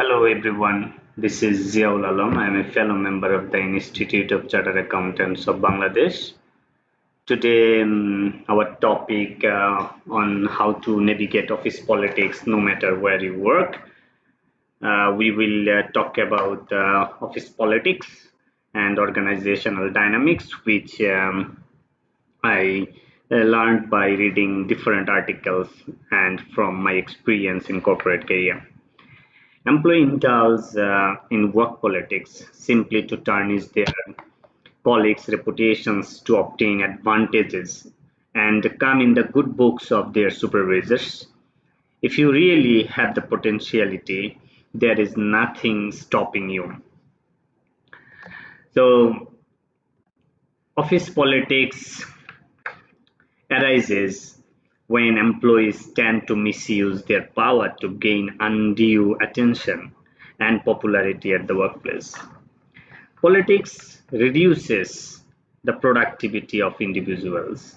Hello everyone, this is Ziaul. I am a fellow member of the Institute of Chartered Accountants of Bangladesh. Today, our topic on how to navigate office politics no matter where you work. We will talk about office politics and organizational dynamics, which I learned by reading different articles and from my experience in corporate career. Employee indulge in work politics simply to tarnish their colleagues' reputations to obtain advantages and come in the good books of their supervisors. If you really have the potentiality, there is nothing stopping you. So, office politics arises when employees tend to misuse their power to gain undue attention and popularity at the workplace. Politics reduces the productivity of individuals,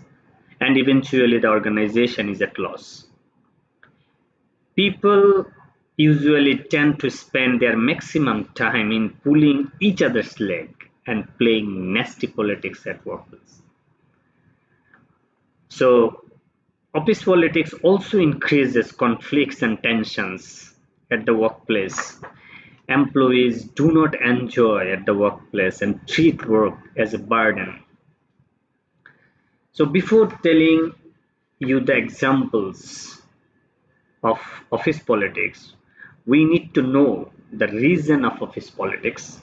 and eventually the organization is at loss. People usually tend to spend their maximum time in pulling each other's leg and playing nasty politics at workplace. So, office politics also increases conflicts and tensions at the workplace. Employees do not enjoy at the workplace and treat work as a burden. So before telling you the examples of office politics, we need to know the reason of office politics.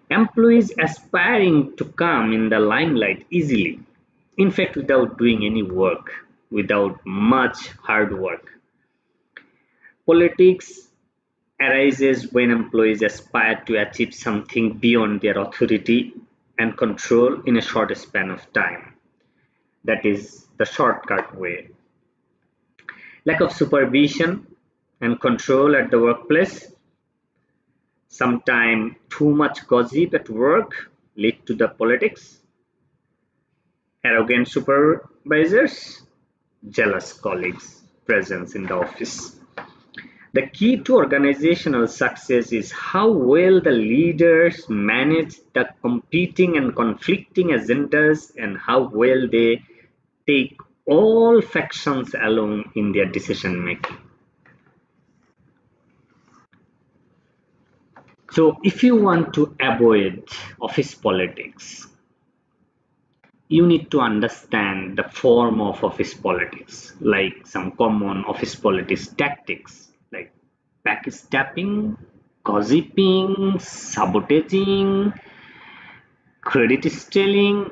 Employees aspiring to come in the limelight easily, in fact without doing any work, without much hard work. Politics arises when employees aspire to achieve something beyond their authority and control in a short span of time. That is the shortcut way. Lack of supervision and control at the workplace, sometimes too much gossip at work lead to the politics. Arrogant supervisors, jealous colleagues, presence in the office. The key to organizational success is how well the leaders manage the competing and conflicting agendas and how well they take all factions along in their decision making. So, if you want to avoid office politics, you need to understand the form of office politics, like some common office politics tactics like backstabbing, gossiping, sabotaging, credit stealing,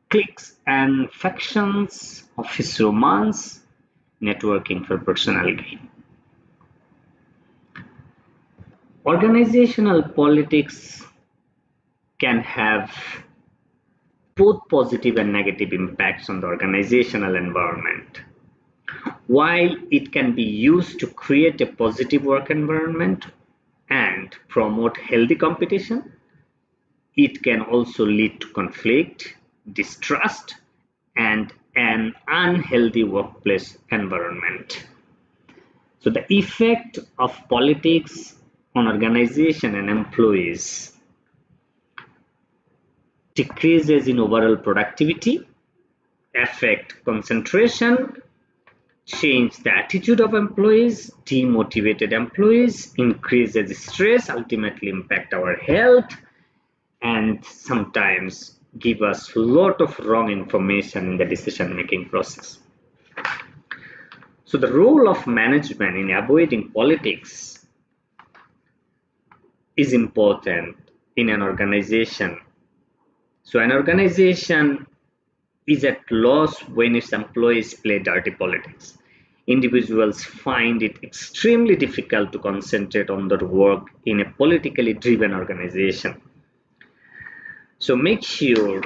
cliques and factions, office romance, networking for personal gain. Organizational politics can have both positive and negative impacts on the organizational environment. While it can be used to create a positive work environment and promote healthy competition, it can also lead to conflict, distrust, and an unhealthy workplace environment. So the effect of politics on organization and employees decreases in overall productivity, affect concentration, change the attitude of employees, demotivated employees, increases stress, ultimately impact our health, and sometimes give us a lot of wrong information in the decision making process. So the role of management in avoiding politics is important in an organization. So an organization is at loss when its employees play dirty politics. Individuals find it extremely difficult to concentrate on their work in a politically driven organization. So make sure,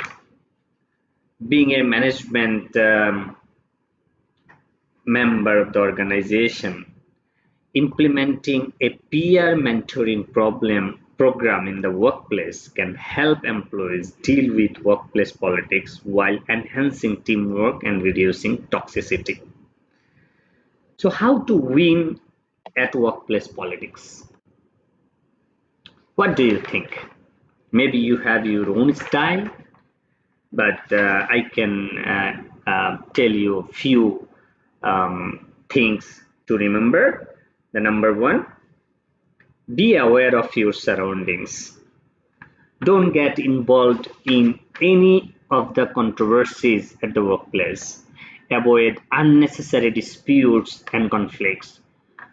being a management member of the organization, implementing a peer mentoring program in the workplace can help employees deal with workplace politics while enhancing teamwork and reducing toxicity. So how to win at workplace politics? What do you think? Maybe you have your own style, but I can tell you a few things to remember. The number one, be aware of your surroundings. Don't get involved in any of the controversies at the workplace. Avoid unnecessary disputes and conflicts.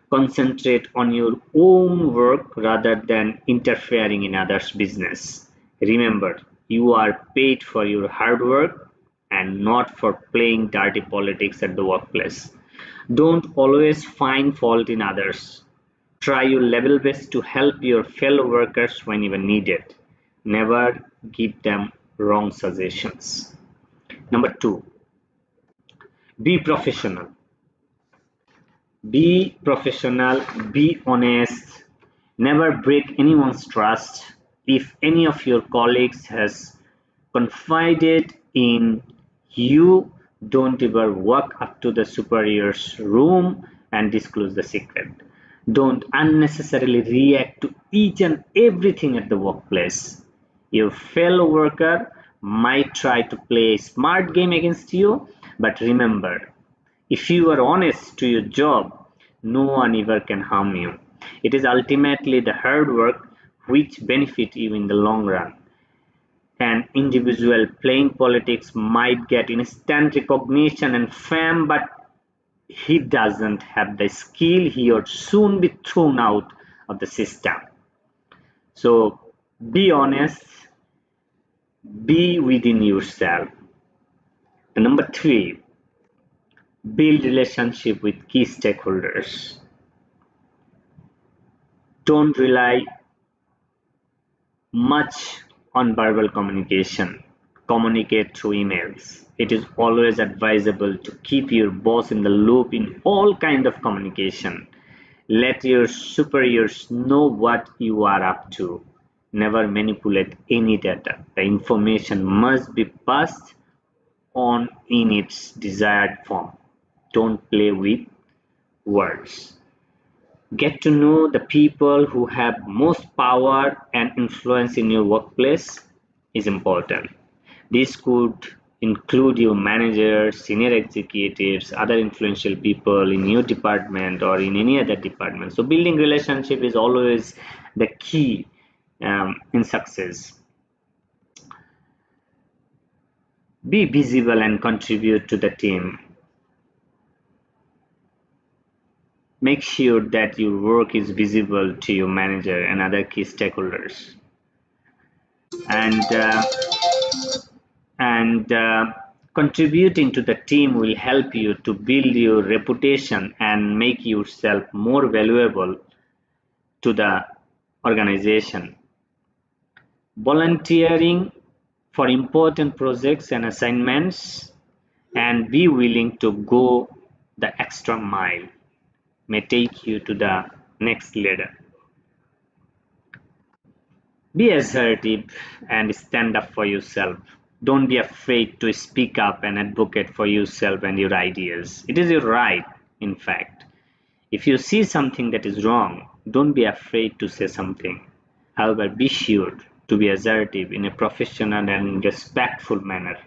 Concentrate on your own work rather than interfering in others' business. Remember, you are paid for your hard work and not for playing dirty politics at the workplace. Don't always find fault in others. Try your level best to help your fellow workers whenever needed. Never give them wrong suggestions. Number two, be professional. Be professional, be honest, never break anyone's trust. If any of your colleagues has confided in you, don't ever walk up to the superior's room and disclose the secret. Don't unnecessarily react to each and everything at the workplace. Your fellow worker might try to play a smart game against you, but remember, if you are honest to your job, no one ever can harm you. It is ultimately the hard work which benefit you in the long run. An individual playing politics might get instant recognition and fame, but he doesn't have the skill, he would soon be thrown out of the system. So be honest, be within yourself. And number three, build relationship with key stakeholders. Don't rely much on verbal communication. Communicate through emails. It is always advisable to keep your boss in the loop in all kind of communication. Let your superiors know what you are up to. Never manipulate any data. The information must be passed on in its desired form. Don't play with words. Get to know the people who have most power and influence in your workplace is important. This could include your managers, senior executives, other influential people in your department or in any other department. So building relationship is always the key in success. Be visible and contribute to the team. Make sure that your work is visible to your manager and other key stakeholders. And contributing to the team will help you to build your reputation and make yourself more valuable to the organization. Volunteering for important projects and assignments and be willing to go the extra mile may take you to the next ladder. Be assertive and stand up for yourself. Don't be afraid to speak up and advocate for yourself and your ideas. It is your right, in fact. If you see something that is wrong, don't be afraid to say something. However, be sure to be assertive in a professional and respectful manner.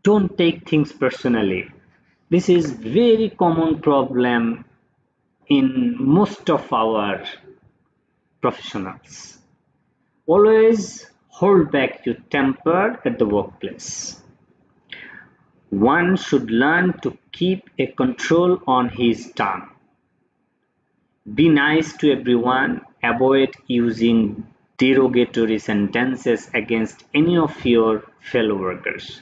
Don't take things personally. This is very common problem in most of our professionals. Always hold back your temper at the workplace. One should learn to keep a control on his tongue. Be nice to everyone. Avoid using derogatory sentences against any of your fellow workers.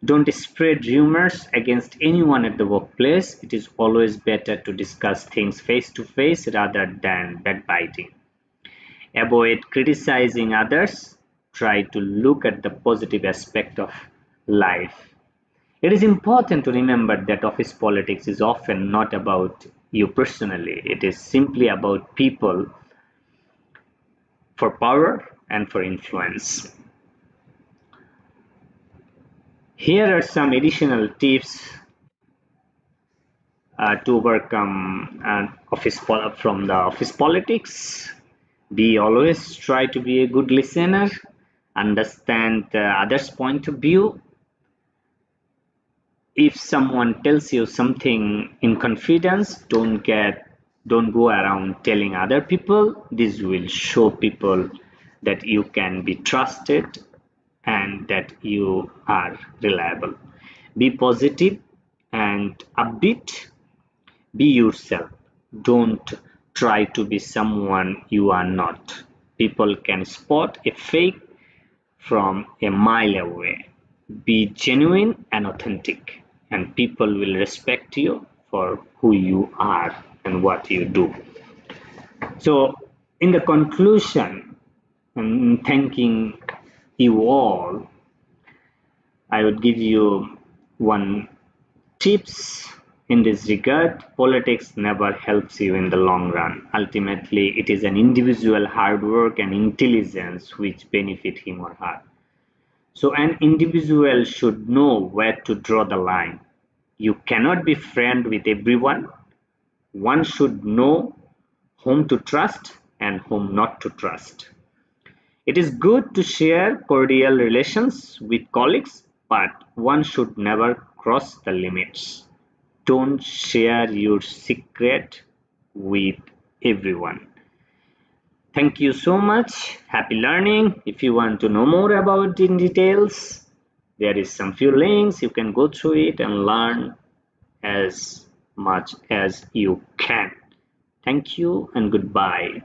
Don't spread rumors against anyone at the workplace. It is always better to discuss things face to face rather than backbiting. Avoid criticizing others. Try to look at the positive aspect of life. It is important to remember that office politics is often not about you personally. It is simply about people for power and for influence. Here are some additional tips to overcome from the office politics. Be always try to be a good listener, understand others' point of view. If someone tells you something in confidence, don't go around telling other people. This will show people that you can be trusted and that you are reliable. Be positive and upbeat. Be yourself. Don't try to be someone you are not. People can spot a fake from a mile away. Be genuine and authentic, and people will respect you for who you are and what you do. So, in the conclusion, and thanking you all, I would give you one tips in this regard. Politics never helps you in the long run. Ultimately, it is an individual hard work and intelligence which benefit him or her. So an individual should know where to draw the line. You cannot be friend with everyone. One should know whom to trust and whom not to trust. It is good to share cordial relations with colleagues, but one should never cross the limits. Don't share your secret with everyone. Thank you so much. Happy learning. If you want to know more about in details, there is some few links. You can go through it and learn as much as you can. Thank you and goodbye.